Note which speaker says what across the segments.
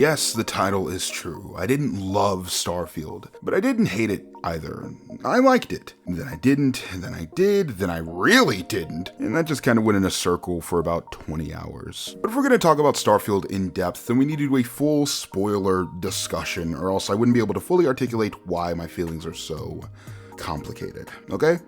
Speaker 1: Yes, the title is true. I didn't love Starfield, but I didn't hate it either. I liked it. Then I didn't, then I did, then I really didn't, and that just kind of went in a circle for about 20 hours. But if we're going to talk about Starfield in depth, then we need to do a full spoiler discussion, or else I wouldn't be able to fully articulate why my feelings are so complicated, okay?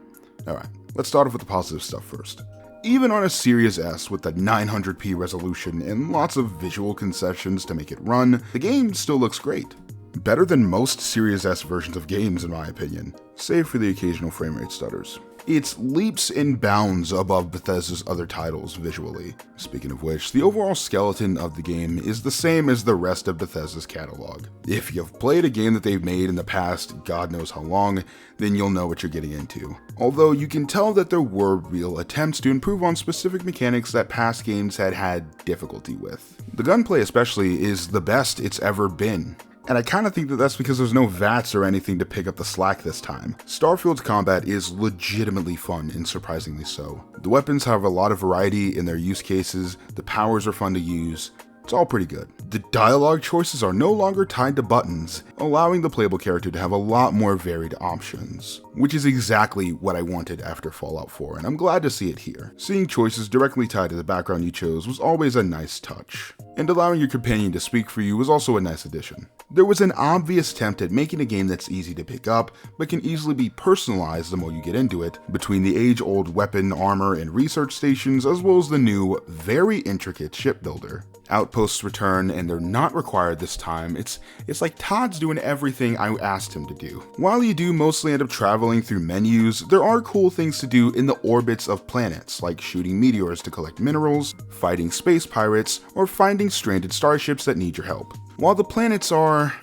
Speaker 1: Alright, let's start off with the positive stuff first. Even on a Series S with a 900p resolution and lots of visual concessions to make it run, the game still looks great. Better than most Series S versions of games in my opinion, save for the occasional frame rate stutters. It's leaps and bounds above Bethesda's other titles visually. Speaking of which, the overall skeleton of the game is the same as the rest of Bethesda's catalog. If you've played a game that they've made in the past God knows how long, then you'll know what you're getting into. Although you can tell that there were real attempts to improve on specific mechanics that past games had had difficulty with. The gunplay especially is the best it's ever been. And I kinda think that that's because there's no VATS or anything to pick up the slack this time. Starfield's combat is legitimately fun and surprisingly so. The weapons have a lot of variety in their use cases, the powers are fun to use, it's all pretty good. The dialogue choices are no longer tied to buttons, allowing the playable character to have a lot more varied options, which is exactly what I wanted after Fallout 4, and I'm glad to see it here. Seeing choices directly tied to the background you chose was always a nice touch, and allowing your companion to speak for you was also a nice addition. There was an obvious attempt at making a game that's easy to pick up, but can easily be personalized the more you get into it, between the age-old weapon, armor, and research stations, as well as the new, very intricate shipbuilder. Outposts return, and they're not required this time. It's like Todd's doing everything I asked him to do. While you do mostly end up traveling through menus, there are cool things to do in the orbits of planets, like shooting meteors to collect minerals, fighting space pirates, or finding stranded starships that need your help. While the planets are,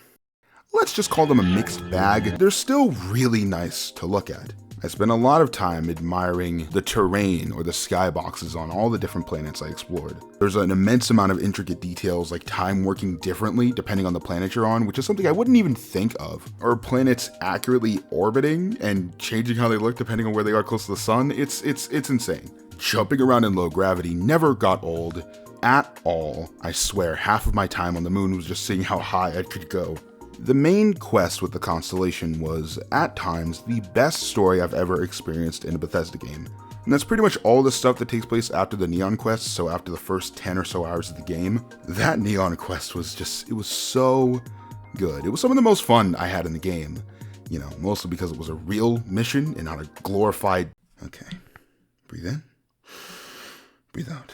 Speaker 1: let's just call them a mixed bag, they're still really nice to look at. I spent a lot of time admiring the terrain or the skyboxes on all the different planets I explored. There's an immense amount of intricate details like time working differently depending on the planet you're on, which is something I wouldn't even think of. Or planets accurately orbiting and changing how they look depending on where they are close to the sun. It's insane. Jumping around in low gravity never got old at all. I swear half of my time on the moon was just seeing how high I could go. The main quest with the Constellation was, at times, the best story I've ever experienced in a Bethesda game. And that's pretty much all the stuff that takes place after the Neon quest, so after the first 10 or so hours of the game. That Neon quest was just, it was so good. It was some of the most fun I had in the game. You know, mostly because it was a real mission and not a glorified... Okay, breathe in, breathe out.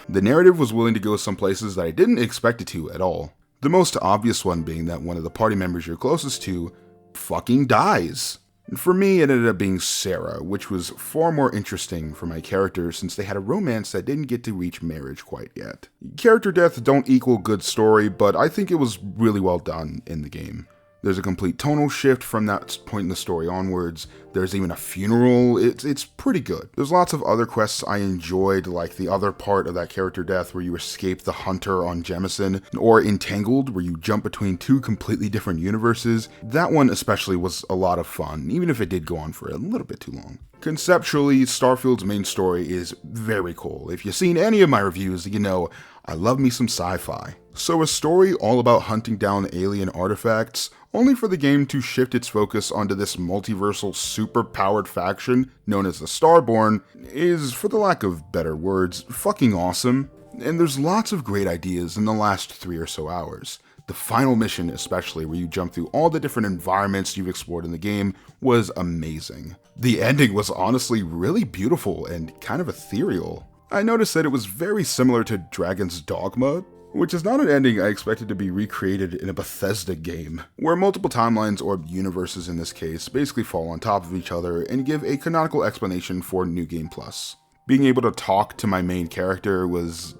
Speaker 1: The narrative was willing to go some places that I didn't expect it to at all. The most obvious one being that one of the party members you're closest to fucking dies. For me, it ended up being Sarah, which was far more interesting for my character since they had a romance that didn't get to reach marriage quite yet. Character death don't equal good story, but I think it was really well done in the game. There's a complete tonal shift from that point in the story onwards. There's even a funeral. It's pretty good. There's lots of other quests I enjoyed, like the other part of that character death where you escape the hunter on Jemison, or Entangled, where you jump between two completely different universes. That one especially was a lot of fun, even if it did go on for a little bit too long. Conceptually, Starfield's main story is very cool. If you've seen any of my reviews, you know I love me some sci-fi. So a story all about hunting down alien artifacts, only for the game to shift its focus onto this multiversal super-powered faction known as the Starborn, is, for the lack of better words, fucking awesome. And there's lots of great ideas in the last 3 or so hours. The final mission especially, where you jump through all the different environments you've explored in the game, was amazing. The ending was honestly really beautiful and kind of ethereal. I noticed that it was very similar to Dragon's Dogma, which is not an ending I expected to be recreated in a Bethesda game, where multiple timelines, or universes in this case, basically fall on top of each other and give a canonical explanation for New Game Plus. Being able to talk to my main character was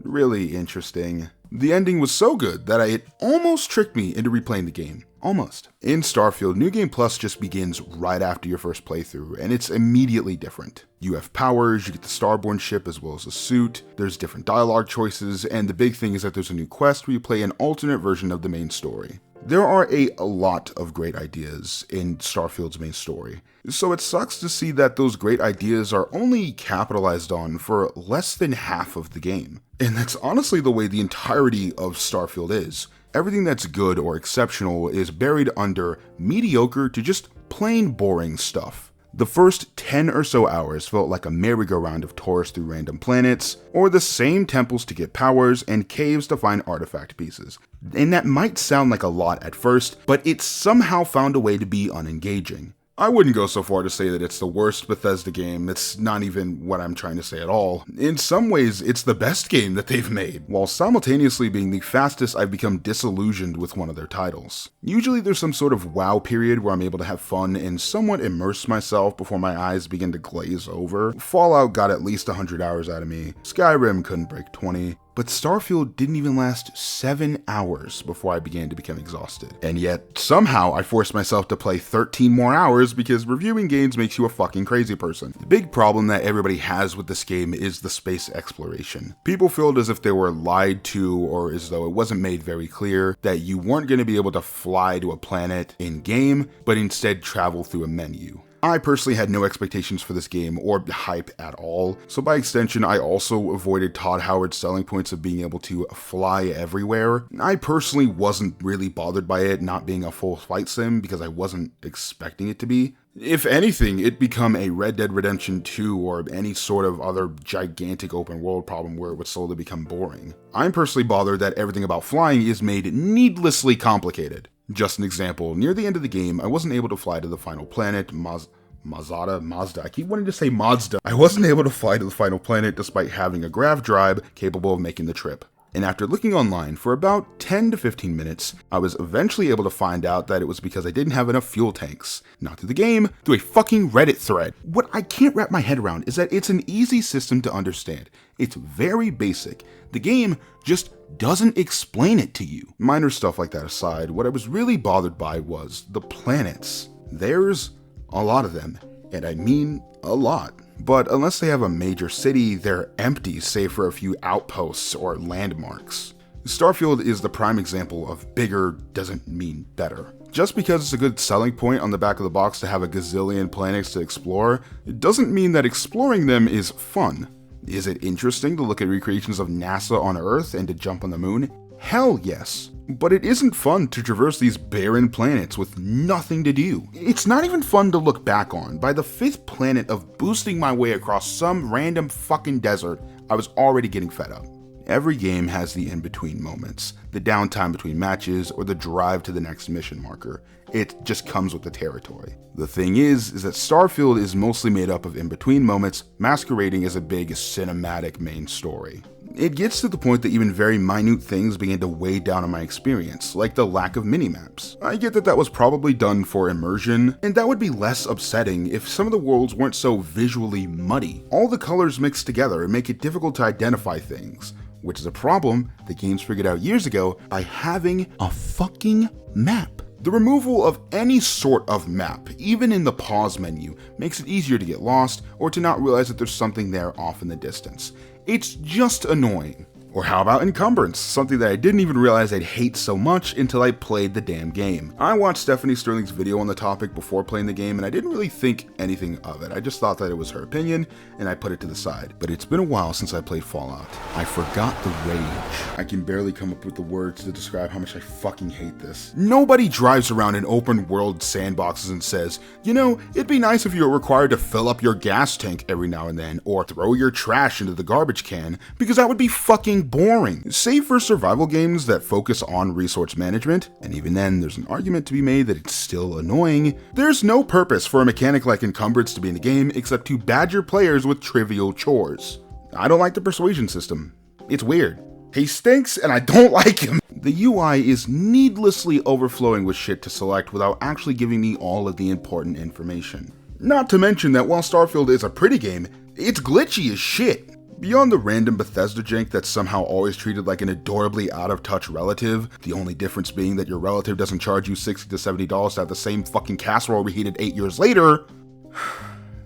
Speaker 1: really interesting. The ending was so good that it almost tricked me into replaying the game. Almost. In Starfield, New Game Plus just begins right after your first playthrough, and it's immediately different. You have powers, you get the Starborn ship as well as a suit, there's different dialogue choices, and the big thing is that there's a new quest where you play an alternate version of the main story. There are a lot of great ideas in Starfield's main story, so it sucks to see that those great ideas are only capitalized on for less than half of the game. And that's honestly the way the entirety of Starfield is. Everything that's good or exceptional is buried under mediocre to just plain boring stuff. The first 10 or so hours felt like a merry-go-round of tours through random planets, or the same temples to get powers and caves to find artifact pieces. And that might sound like a lot at first, but it somehow found a way to be unengaging. I wouldn't go so far to say that it's the worst Bethesda game. It's not even what I'm trying to say at all. In some ways, it's the best game that they've made, while simultaneously being the fastest I've become disillusioned with one of their titles. Usually there's some sort of wow period where I'm able to have fun and somewhat immerse myself before my eyes begin to glaze over. Fallout got at least 100 hours out of me. Skyrim couldn't break 20. But Starfield didn't even last 7 hours before I began to become exhausted. And yet, somehow, I forced myself to play 13 more hours because reviewing games makes you a fucking crazy person. The big problem that everybody has with this game is the space exploration. People feel as if they were lied to, or as though it wasn't made very clear that you weren't going to be able to fly to a planet in-game, but instead travel through a menu. I personally had no expectations for this game or hype at all, so by extension I also avoided Todd Howard's selling points of being able to fly everywhere. I personally wasn't really bothered by it not being a full flight sim because I wasn't expecting it to be. If anything, it'd become a Red Dead Redemption 2 or any sort of other gigantic open world problem where it would slowly become boring. I'm personally bothered that everything about flying is made needlessly complicated. Just an example, near the end of the game, I wasn't able to fly to the final planet, Mazda. I keep wanting to say Mazda. I wasn't able to fly to the final planet despite having a grav drive capable of making the trip. And after looking online for about 10 to 15 minutes, I was eventually able to find out that it was because I didn't have enough fuel tanks. Not through the game, through a fucking Reddit thread. What I can't wrap my head around is that it's an easy system to understand. It's very basic. The game just doesn't explain it to you. Minor stuff like that aside, what I was really bothered by was the planets. There's a lot of them, and I mean a lot. But unless they have a major city, they're empty save for a few outposts or landmarks. Starfield is the prime example of bigger doesn't mean better. Just because it's a good selling point on the back of the box to have a gazillion planets to explore, it doesn't mean that exploring them is fun. Is it interesting to look at recreations of NASA on Earth and to jump on the moon? Hell yes. But it isn't fun to traverse these barren planets with nothing to do. It's not even fun to look back on. By the 5th planet of boosting my way across some random fucking desert, I was already getting fed up. Every game has the in-between moments, the downtime between matches, or the drive to the next mission marker. It just comes with the territory. The thing is that Starfield is mostly made up of in-between moments masquerading as a big cinematic main story. It gets to the point that even very minute things begin to weigh down on my experience, like the lack of minimaps. I get that was probably done for immersion, and that would be less upsetting if some of the worlds weren't so visually muddy. All the colors mixed together make it difficult to identify things, which is a problem the games figured out years ago by having a fucking map. The removal of any sort of map, even in the pause menu, makes it easier to get lost or to not realize that there's something there off in the distance. It's just annoying. Or how about encumbrance, something that I didn't even realize I'd hate so much until I played the damn game. I watched Stephanie Sterling's video on the topic before playing the game and I didn't really think anything of it. I just thought that it was her opinion and I put it to the side. But it's been a while since I played Fallout. I forgot the rage. I can barely come up with the words to describe how much I fucking hate this. Nobody drives around in open world sandboxes and says, you know, it'd be nice if you were required to fill up your gas tank every now and then or throw your trash into the garbage can, because that would be fucking boring, save for survival games that focus on resource management, and even then there's an argument to be made that it's still annoying. There's no purpose for a mechanic like encumbrance to be in the game except to badger players with trivial chores. I don't like the persuasion system. It's weird. He stinks and I don't like him. The UI is needlessly overflowing with shit to select without actually giving me all of the important information. Not to mention that while Starfield is a pretty game, it's glitchy as shit. Beyond the random Bethesda jank that's somehow always treated like an adorably out-of-touch relative, the only difference being that your relative doesn't charge you $60 to $70 to have the same fucking casserole reheated 8 years later.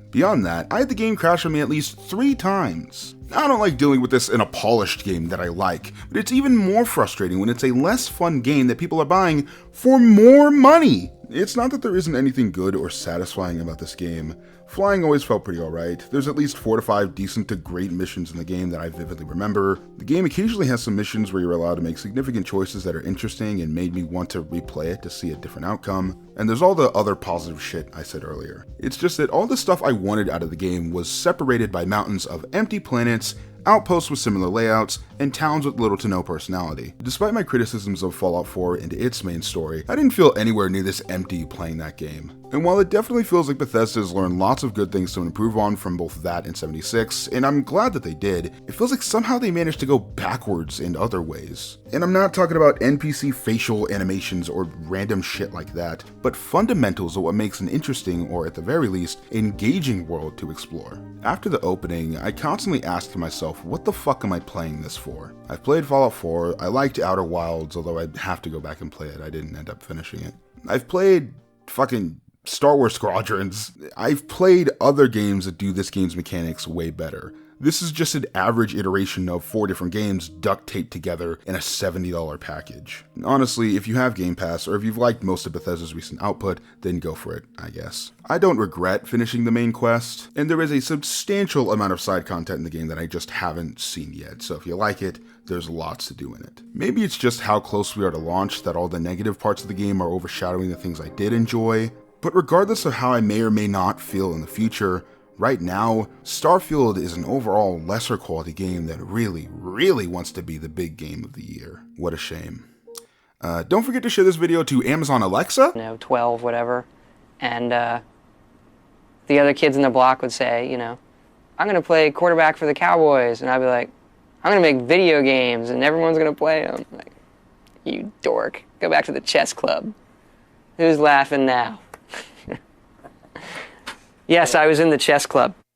Speaker 1: Beyond that, I had the game crash on me at least 3 times. I don't like dealing with this in a polished game that I like, but it's even more frustrating when it's a less fun game that people are buying for more money. It's not that there isn't anything good or satisfying about this game. Flying always felt pretty alright. There's at least 4 to 5 decent to great missions in the game that I vividly remember. The game occasionally has some missions where you're allowed to make significant choices that are interesting and made me want to replay it to see a different outcome. And there's all the other positive shit I said earlier. It's just that all the stuff I wanted out of the game was separated by mountains of empty planets, outposts with similar layouts, and towns with little to no personality. Despite my criticisms of Fallout 4 and its main story, I didn't feel anywhere near this empty playing that game. And while it definitely feels like Bethesda has learned lots of good things to improve on from both that and 76, and I'm glad that they did, it feels like somehow they managed to go backwards in other ways. And I'm not talking about NPC facial animations or random shit like that, but fundamentals of what makes an interesting, or at the very least, engaging world to explore. After the opening, I constantly asked myself, what the fuck am I playing this for? I've played Fallout 4, I liked Outer Wilds, although I'd have to go back and play it, I didn't end up finishing it. I've played fucking Star Wars Squadrons. I've played other games that do this game's mechanics way better. This is just an average iteration of 4 different games duct taped together in a $70 package. Honestly, if you have Game Pass, or if you've liked most of Bethesda's recent output, then go for it, I guess. I don't regret finishing the main quest, and there is a substantial amount of side content in the game that I just haven't seen yet, so if you like it, there's lots to do in it. Maybe it's just how close we are to launch that all the negative parts of the game are overshadowing the things I did enjoy, but regardless of how I may or may not feel in the future, right now, Starfield is an overall lesser quality game that really, really wants to be the big game of the year. What a shame. Don't forget to share this video to Amazon Alexa.
Speaker 2: 12, whatever. And the other kids in the block would say, I'm going to play quarterback for the Cowboys. And I'd be like, I'm going to make video games and everyone's going to play them. Like, you dork. Go back to the chess club. Who's laughing now? Yes, I was in the chess club.